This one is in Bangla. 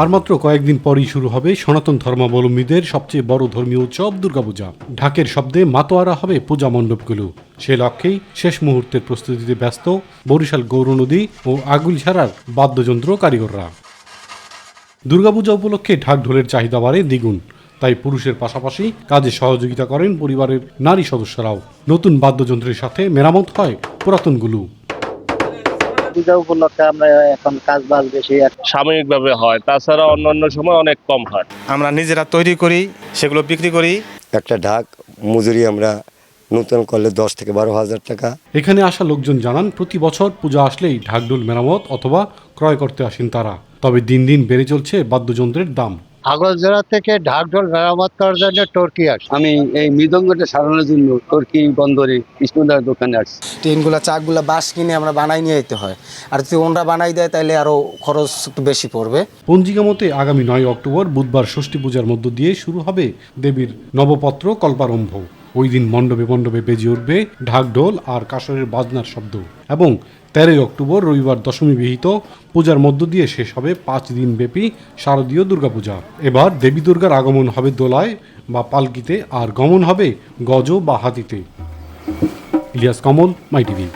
আর মাত্র কয়েকদিন পরই শুরু হবে সনাতন ধর্মাবলম্বীদের সবচেয়ে বড় ধর্মীয় উৎসব দুর্গাপূজা। ঢাকের শব্দে মাতোয়ারা হবে পূজা মণ্ডপগুলো। সে লক্ষ্যেই শেষ মুহূর্তের প্রস্তুতিতে ব্যস্ত বরিশাল গৌরনদী ও আগুইলঝাড়ার বাদ্যযন্ত্র কারিগররা। দুর্গাপূজা উপলক্ষে ঢাক ঢোলের চাহিদা বাড়ে দ্বিগুণ, তাই পুরুষের পাশাপাশি কাজে সহযোগিতা করেন পরিবারের নারী সদস্যরাও। নতুন বাদ্যযন্ত্রের সাথে মেরামত হয় পুরাতনগুলো। পূজা উপলক্ষে আমরা এখন কাজ বাজ বেশি সাময়িকভাবে হয়, তাছাড়া অন্যান্য সময় অনেক কম হয়। আমরা নিজেরা তৈরি করি, সেগুলো বিক্রি করি। একটা ঢাক মজুরি আমরা নতুন করলে 10 থেকে 12,000 টাকা। এখানে আসা লোকজন জানান, প্রতি বছর পূজা আসলেই ঢাকঢোল মেরামত অথবা ক্রয় করতে আসেন তারা। তবে দিন দিন বেড়ে চলছে বাদ্যযন্ত্রের দাম। আগরজোড়া থেকে ঢাক ঢোল মেরামত করার জন্য টর্কি আসে। আমি এই মৃদঙ্গটা সারানোর জন্য টর্কি বন্দরে কৃষ্ণদার দোকানে আসছি। টিনগুলা চাকগুলা বাঁশ কিনে আমরা বানাই নিয়ে যেতে হয়, আর যদি ওনরা বানাই দেয় তাহলে আরো খরচ একটু বেশি পড়বে। পঞ্জিকা মতে আগামী 9 অক্টোবর বুধবার ষষ্ঠী পূজার মধ্য দিয়ে শুরু হবে দেবীর নবপত্র কল্পারম্ভ। ওই দিন মণ্ডপে মণ্ডপে বেজে উঠবে ঢাকঢোল আর কাসরের বাজনার শব্দ এবং 13 অক্টোবর রবিবার দশমী বিহিত পূজার মধ্য দিয়ে শেষ হবে 5 দিন ব্যাপী শারদীয় দুর্গাপূজা। এবার দেবী দুর্গার আগমন হবে দোলায় বা পালকিতে, আর গমন হবে গজ বা হাতিতে। ইলিয়াস কমল, মাই টিভি।